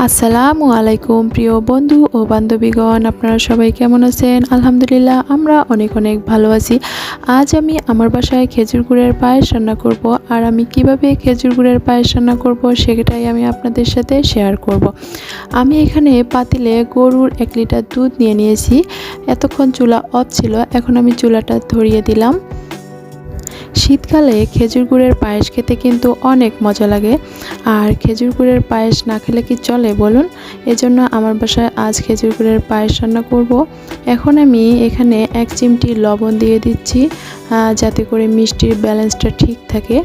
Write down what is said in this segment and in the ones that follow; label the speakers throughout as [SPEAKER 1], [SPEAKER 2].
[SPEAKER 1] আসসালামু আলাইকুম প্রিয় বন্ধু ও বান্ধবীগণ, আপনারা সবাই কেমন আছেন? আলহামদুলিল্লাহ আমরা অনেক অনেক ভালো আছি। আজ আমি আমার বাসায় খেজুর গুড়ের পায়েস রান্না করব, আর আমি কিভাবে খেজুর গুড়ের পায়েস রান্না করব সেটাই আমি আপনাদের সাথে শেয়ার করব। আমি এখানে পাতিলে গরুর 1 লিটার দুধ নিয়ে নিয়েছি। এতক্ষণ চুলা অফ ছিল, এখন আমি চুলাটা ধরিয়ে দিলাম। শীতকালে খেজুর গুড়ের পায়েস খেতে কিন্তু অনেক মজা লাগে, আর খেজুর গুড়ের পায়েস না খেলে কি চলে বলুন? এজন্য আমার বাসায় আজ খেজুর গুড়ের পায়েস রান্না করব। এখন আমি এখানে 1 চিমটি লবণ দিয়ে দিচ্ছি, যাতে করে মিষ্টির ব্যালেন্সটা ঠিক থাকে।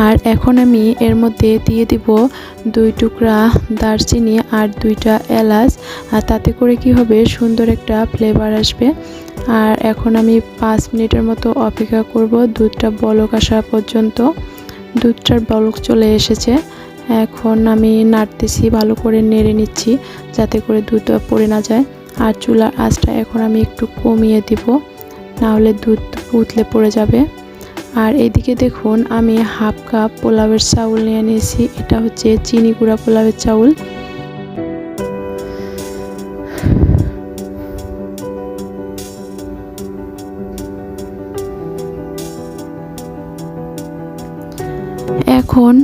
[SPEAKER 1] আর এখন আমি এর মধ্যে দিয়ে দিব 2 টুকরা দারচিনি আর 2টা এলাচ, আর তাতে করে কি হবে, সুন্দর একটা ফ্লেভার আসবে। আর এখন আমি 5 মিনিটের মতো অপেক্ষা করব দুধটা বলক আসা পর্যন্ত। দুধটার বলক চলে এসেছে, এখন আমি নাড়তেছি, ভালো করে নেড়ে নিচ্ছি যাতে করে দুধটা পড়ে না যায়। আর চুলার আঁচটা এখন আমি একটু কমিয়ে দিব, না হলে দুধ উতলে পড়ে যাবে। আর এদিকে দেখুন, আমি হাফ কাপ পোলাওয়ের চাউল নিয়ে নিয়েছি। এটা হচ্ছে চিনি গুঁড়া পোলাওয়ের চাউল। এখন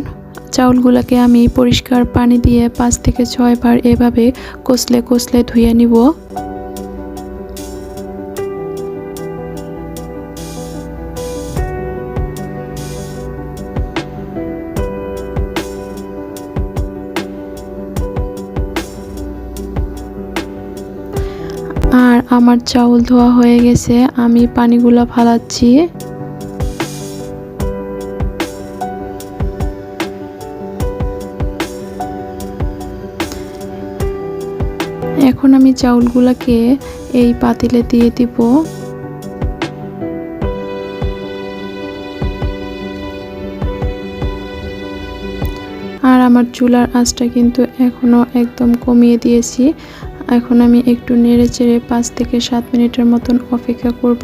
[SPEAKER 1] চাউলগুলোকে আমি পরিষ্কার পানি দিয়ে 5 থেকে 6 বার এভাবে কষলে কষলে ধুয়ে নিব। আর আমার চাউল ধোয়া হয়ে গেছে, আমি পানিগুলো ফালাচ্ছি। এখন আমি চাউলগুলোকে এই পাতিলে দিয়ে দিব। আর আমার চুলার আঁচটা কিন্তু এখনো একদম কমিয়ে দিয়েছি। এখন আমি একটু নেড়ে চেড়ে 5 থেকে 7 মিনিটের মতন অপেক্ষা করব।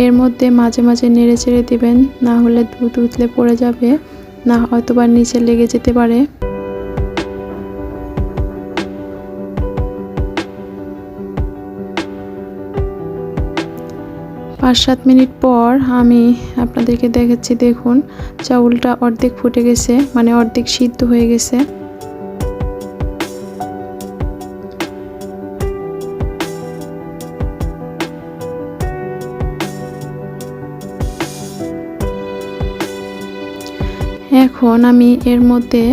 [SPEAKER 1] এর মধ্যে মাঝে মাঝে নেড়ে চেড়ে দেবেন, না হলে দুধ উতলে পড়ে যাবে, না হয়তোবা নিচে লেগে যেতে পারে। 5-7 মিনিট পর আমি আপনাদেরকে দেখাচ্ছি। দেখুন, চাউলটা অর্ধেক ফুটে গেছে, মানে অর্ধেক সিদ্ধ হয়ে গেছে। এখন আমি এর মধ্যে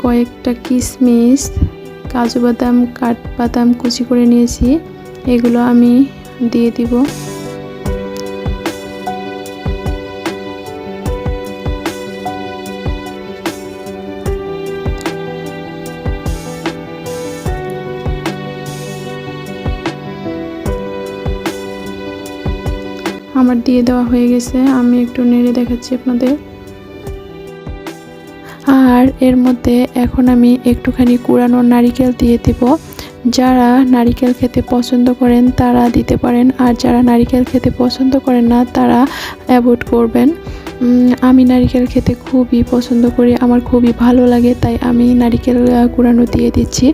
[SPEAKER 1] কয়েকটা কিশমিশ, কাজু বাদাম, কাঠবাদাম কুচি করে নিয়েছি, এগুলো আমি দিয়ে দিব। আমার দিয়ে দেওয়া হয়ে গেছে, আমি একটু নেড়ে দেখাচ্ছি আপনাদের। আর এর মধ্যে এখন আমি একটুখানি কুড়ানো নারিকেল দিয়ে দেব। যারা নারিকেল খেতে পছন্দ করেন তারা দিতে পারেন, আর যারা নারিকেল খেতে পছন্দ করেন না তারা অ্যাভয়েড করবেন। আমি নারিকেল খেতে খুবই পছন্দ করি, আমার খুবই ভালো লাগে, তাই আমি নারিকেল কুড়ানো দিয়ে দিচ্ছি।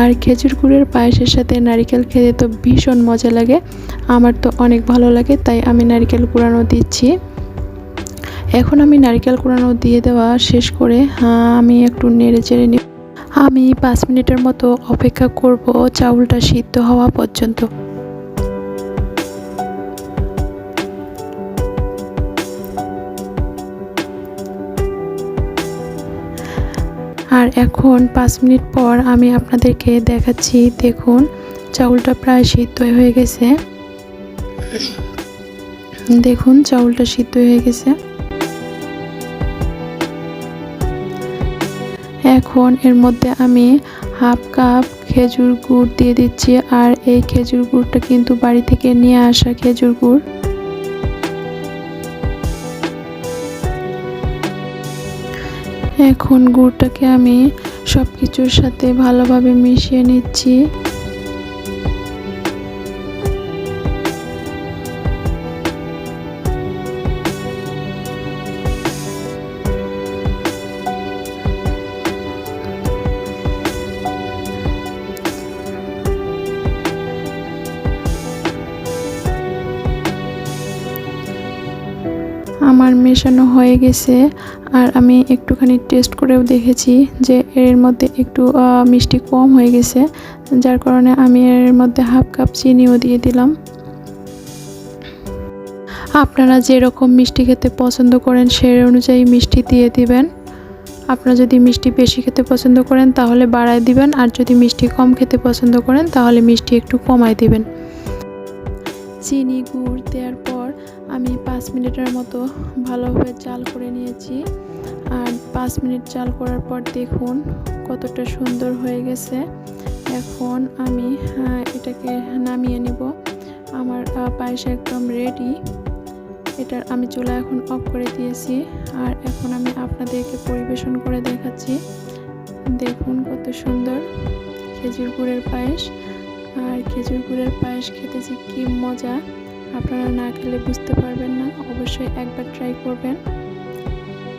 [SPEAKER 1] আর খেজুর গুড়ের পায়েসের সাথে নারিকেল খেতে তো ভীষণ মজা লাগে, আমার তো অনেক ভালো লাগে, তাই আমি নারিকেল কুড়ানো দিচ্ছি। এখন আমি নারকেল কুড়ানো দিয়ে দেওয়া শেষ করে আমি একটু নেড়ে চেড়ে নিই। আমি 5 মিনিটের মতো অপেক্ষা করব চাউলটা সিদ্ধ হওয়া পর্যন্ত। আর এখন 5 মিনিট পর আমি আপনাদেরকে দেখাচ্ছি। দেখুন, চাউলটা প্রায় সিদ্ধ হয়ে গেছে। দেখুন, চাউলটা সিদ্ধ হয়ে গেছে। এখন এর মধ্যে আমি হাফ কাপ খেজুর গুড় দিয়ে দিচ্ছি, আর এই খেজুর গুড়টা কিন্তু বাড়ি থেকে নিয়ে আসা খেজুর গুড়। এখন গুড়টাকে আমি সব কিছুর সাথে ভালোভাবে মিশিয়ে নিচ্ছি। আমার মেশানো হয়ে গেছে। আর আমি একটুখানি টেস্ট করেও দেখেছি যে এর মধ্যে একটু মিষ্টি কম হয়ে গেছে, যার কারণে আমি এর মধ্যে হাফ কাপ চিনিও দিয়ে দিলাম। আপনারা যেরকম মিষ্টি খেতে পছন্দ করেন সেই অনুযায়ী মিষ্টি দিয়ে দিবেন। আপনারা যদি মিষ্টি বেশি খেতে পছন্দ করেন তাহলে বাড়ায় দিবেন, আর যদি মিষ্টি কম খেতে পছন্দ করেন তাহলে মিষ্টি একটু কমায় দিবেন। চিনি গুড় দেওয়ার পর আমি 5 মিনিটের মতো ভালোভাবে জাল করে নিয়েছি। আর 5 মিনিট জাল করার পর দেখুন কতটা সুন্দর হয়ে গেছে। এখন আমি এটাকে নামিয়ে নিব। আমার পায়েস একদম রেডি। এটার আমি চুলা এখন অফ করে দিয়েছি। আর এখন আমি আপনাদেরকে পরিবেশন করে দেখাচ্ছি। দেখুন কত সুন্দর খেজুর গুড়ের পায়েস। আর খেজুর গুড়ের পায়েস খেতে যে কি মজা, আপনারা না খেলে বুঝতে পারবেন না। অবশ্যই একবার ট্রাই করবেন।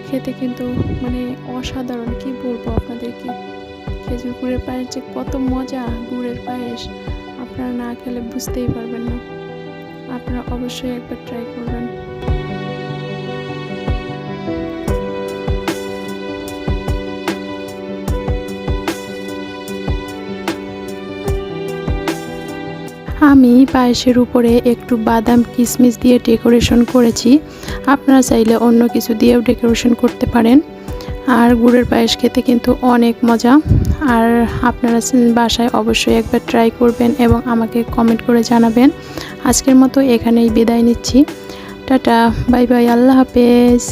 [SPEAKER 1] খেতে কিন্তু মানে অসাধারণ, কি বলবো আপনাদেরকে। খেজুর গুড়ের পায়েস যে কত মজা, গুড়ের পায়েস আপনারা না খেলে বুঝতেই পারবেন না। আপনারা অবশ্যই একবার ট্রাই করবেন। আমি পায়েসের উপরে একটু বাদাম কিশমিশ দিয়ে ডেকোরেশন করেছি। আপনারা চাইলে অন্য কিছু দিয়েও ডেকোরেশন করতে পারেন। আর গুড়ের পায়েস খেতে কিন্তু অনেক মজা। আর আপনারা বাসায় অবশ্যই একবার ট্রাই করবেন এবং আমাকে কমেন্ট করে জানাবেন। আজকের মতো এখানেই বিদায় নিচ্ছি। টাটা, বাই বাই, আল্লাহ হাফেজ।